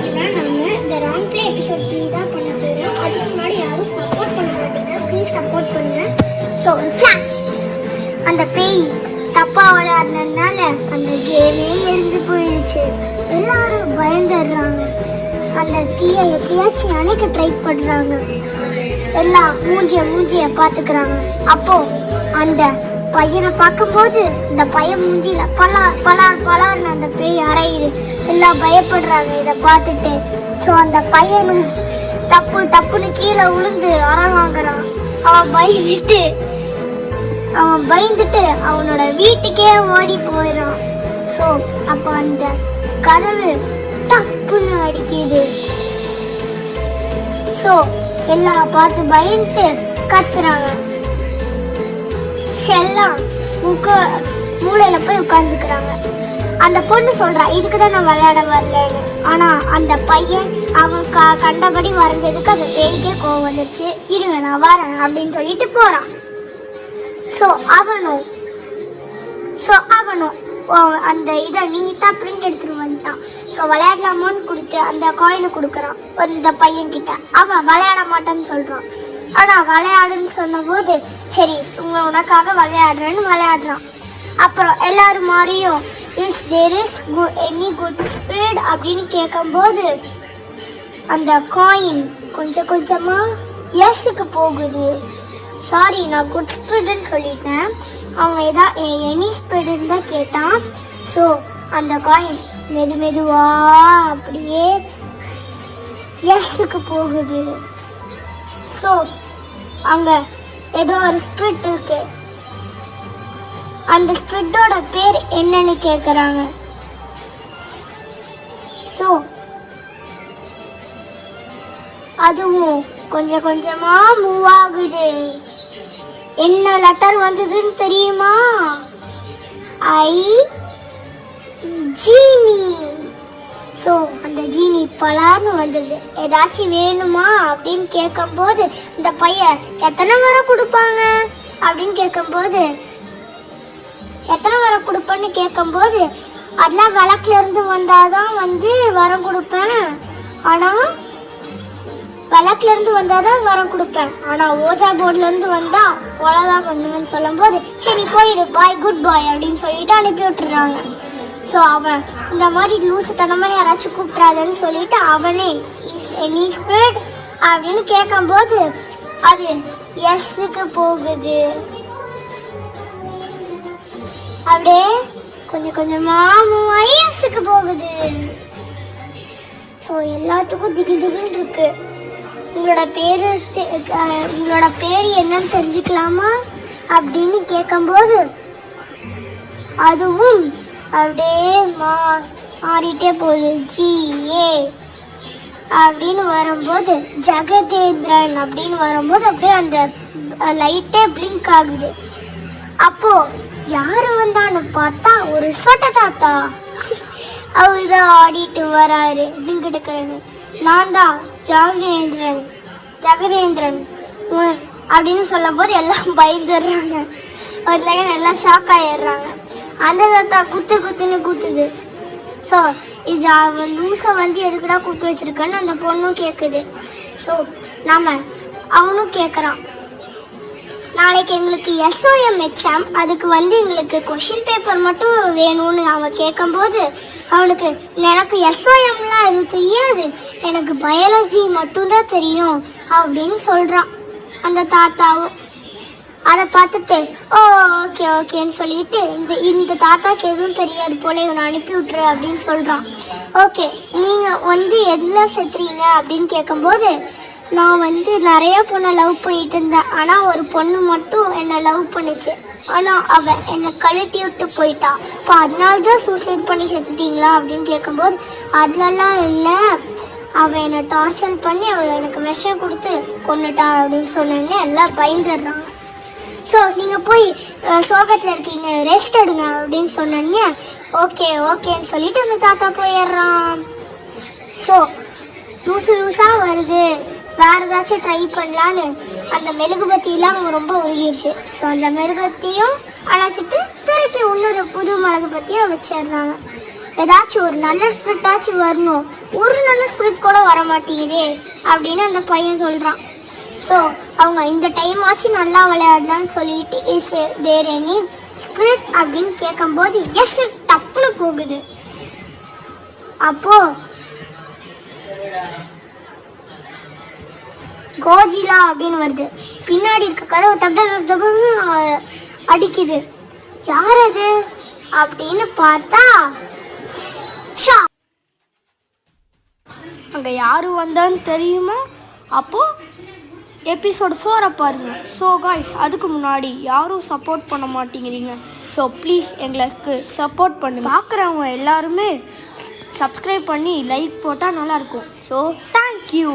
பார்த்தீங்கன்னா நம்ம இந்த ராங் பிளே எபிசோட் 3 தான் பண்ண போகிறோம். அதுக்கு முன்னாடி யாரும் சப்போர்ட் பண்ண மாட்டீங்க, ப்ளீஸ் சப்போர்ட் பண்ணுங்க. ஸோ ஃப்ளாஷ், அந்த பேய் தப்பா விளையாடுனதுனால அந்த கேமே எரிஞ்சு போயிடுச்சு. எல்லாரும் பயந்துடுறாங்க. அந்த தீயை எப்படியாச்சும் அணைக்க ட்ரை பண்றாங்க. எல்லாம் மூஞ்சிய பாத்துக்கிறாங்க. அப்போ அந்த பையனை பார்க்கும்போது இந்த பையன் மூஞ்சில பலார்னு அந்த பேய் அறையுது. எல்லாம் பயப்படுறாங்க இதை பார்த்துட்டு. ஸோ அந்த பையனும் டப்புன்னு கீழே விழுந்து வாங்குறான். அவன் பயந்துட்டு அவனோட வீட்டுக்கே ஓடி போயிடான். ஸோ அப்போ அந்த கதவு டப்புன்னு அடிக்குது. ஸோ எல்லாம் பார்த்து பயந்துட்டு கத்துறாங்க. எல்லாம் மூளையில போய் உட்கார்ந்துக்கிறாங்க. அந்த பொண்ணு சொல்றா, இதுக்குதான் நான் விளையாட வரலன்னு. ஆனா அந்த பையன் அவன் கண்டபடி வரைஞ்சதுக்கு அந்த பேய்க்கே கோவம் வந்துருச்சு. இருங்க நான் வரேன் அப்படின்னு சொல்லிட்டு போறான். ஸோ அவனும் அந்த இதை நீட்டா பிரிண்ட் எடுத்துட்டு வந்துட்டான். ஸோ விளையாடலாமான்னு கொடுத்து அந்த காயினை கொடுக்குறான் இந்த பையன் கிட்ட. அவன் விளையாட மாட்டான்னு சொல்றான். ஆனா விளையாடுன்னு சொன்ன போது சரி உனக்காக விளையாடுறேன்னு விளையாடுறான். அப்புறம் எல்லாரும் மாதிரியும் is there is any good spirit அப்படின்னு கேட்கும்போது அந்த காயின் கொஞ்சமா எஸ்ஸுக்கு போகுது. சாரி, நான் குட் ஸ்பிரிட்னு சொல்லிட்டேன். அவன் ஏதாவது எனி ஸ்பிரிட்னு தான் கேட்டான். ஸோ அந்த காயின் மெதுவா அப்படியே எஸ்ஸுக்கு போகுது. ஸோ அங்க ஏதோ ஒரு ஸ்பிரிட் இருக்கு. அந்த ஸ்பிரிட்டோட பேர் என்னன்னு கேக்குறாங்க. ஸோ அதுவும் கொஞ்சமா மூவ் ஆகுது. என்ன லெட்டர் வந்ததுன்னு தெரியுமா? ஜீனி. ஸோ அந்த ஜீனி பலார்னு வந்தது. ஏதாச்சும் வேணுமா அப்படின்னு கேட்கும்போது இந்த பையன் எத்தனை வரம் கொடுப்பாங்க அப்படின்னு கேட்கும்போது அதெல்லாம் விளக்குல இருந்து வந்தாதான் வரம் கொடுப்பேன். ஆனா விளக்குல இருந்து வந்தாதான் வரம் கொடுப்பேன். ஆனா ஓஜா போர்ட்ல இருந்து வந்தா கொலைதான் பண்ணுவேன்னு சொல்லும் போது சரி போயிடு பாய், குட் பாய் அப்படின்னு சொல்லிட்டு அனுப்பி விட்டுறாங்க. ஸோ அவன் இந்த மாதிரி லூசுத்தனமா யாராச்சும் கூப்பிட்றாதுன்னு சொல்லிட்டு அவனே எனி ஸ்பிரிட் அப்படின்னு கேட்கும்போது அது எஸ்ஸுக்கு போகுது. அப்படியே கொஞ்சமா எஸ்ஸுக்கு போகுது. ஸோ எல்லாத்துக்கும் திகில்னு இருக்கு. உங்களோட பேர் என்னன்னு தெரிஞ்சுக்கலாமா அப்படின்னு கேட்கும்போது அதுவும் அப்படியே மாறிட்டே போகுது. ஜிஏ அப்படின்னு வரும்போது ஜெகதேந்திரன் அப்படின்னு வரும்போது அப்படியே அந்த லைட்டே பிளிங்க் ஆகுது. அப்போ யாரு வந்தான்னு பார்த்தா ஒரு சொட்ட தாத்தா. அவர்தான் ஆடிட்டு வராரு டிங்கிடுக்கிறேன்னு. நான் தான் ஜெகதேந்திரன் அப்படின்னு சொல்லும் போது எல்லாம் பயந்துடுறாங்க. அதுல எல்லாம் ஷாக் ஆயிடுறாங்க. அந்த தாத்தா குத்துன்னு குத்துது. ஸோ இது அவன் லூசை எதுக்குடா கூப்பிட்டு வச்சிருக்கன்னு அந்த பொண்ணும் கேட்குது. ஸோ அவனும் கேட்குறான், நாளைக்கு எங்களுக்கு SOM எக்ஸாம், அதுக்கு எங்களுக்கு கொஷின் பேப்பர் மட்டும் வேணும்னு அவன் கேட்கும்போது அவனுக்கு எனக்கு SOMலாம் எதுவும் தெரியாது, எனக்கு பயாலஜி மட்டும்தான் தெரியும் அப்படின்னு சொல்கிறான் அந்த தாத்தாவும். அதை பார்த்துட்டு ஓகேன்னு சொல்லிட்டு இந்த தாத்தாக்கு எதுவும் தெரியாது போல இவனை அனுப்பி விட்டுரு அப்படின்னு சொல்கிறான். ஓகே, நீங்கள் எதில் செத்துறீங்க அப்படின்னு கேட்கும்போது நான் நிறைய பொண்ணை லவ் பண்ணிட்டு இருந்தேன். ஆனால் ஒரு பொண்ணு மட்டும் என்னை லவ் பண்ணிச்சு. ஆனால் அவள் என்னை கழட்டி விட்டு போயிட்டா. இப்போ அதனால தான் சூசைட் பண்ணி செத்துட்டீங்களா அப்படின்னு கேட்கும்போது அதுலலாம் இல்லை, அவள் என்னை டார்ச்சர் பண்ணி அவளை எனக்கு விஷம் கொடுத்து கொண்டுட்டா அப்படின்னு சொன்னேன்னு எல்லாம் பயந்துடுறாங்க. ஸோ நீங்கள் போய் சோகத்தில் இருக்கீங்க, ரெஸ்ட் எடுங்க அப்படின்னு சொன்னீங்க. ஓகேன்னு சொல்லிட்டு அந்த தாத்தா போயிடுறான். ஸோ லூஸாக வருது, வேற ஏதாச்சும் ட்ரை பண்ணலான்னு அந்த மெழுகுபத்தியெல்லாம் அவங்க ரொம்ப உருகிடுச்சு. ஸோ அந்த மெழுகுபத்தியும் அணைச்சிட்டு திருப்பி இன்னொரு புது மெழுகுபத்தியும் வச்சிடுறாங்க. ஏதாச்சும் ஒரு நல்ல ஸ்பிரிட்டாச்சும் வரணும், ஒரு நல்ல ஸ்பிரிட் கூட வர மாட்டேங்குதே அப்படின்னு அந்த பையன் சொல்கிறான். ஸோ அவங்க இந்த டைம் ஆச்சு நல்லா விளையாடலான்னு சொல்லிட்டு இஸ் தேர் எனி ஸ்பிரிட் அப்படின்னு கேட்கும்போது எஸ் டப்புன்னு போகுது. அப்போ கோஜிலா அப்படின்னு வருது. பின்னாடி இருக்க கதவு தப்பு அடிக்குது. யார் அது அப்படின்னு பார்த்தா அங்க யாரு வந்தான்னு தெரியுமா? அப்போ எபிசோட் 4 பாருங்க. ஸோ காய்ஸ், அதுக்கு முன்னாடி யாரும் சப்போர்ட் பண்ண மாட்டேங்கிறீங்க. ஸோ ப்ளீஸ் எங்களுக்கு சப்போர்ட் பண்ணுங்க. பார்க்குறவங்க எல்லாருமே சப்ஸ்கிரைப் பண்ணி லைக் போட்டால் நல்லாயிருக்கும். So thank you.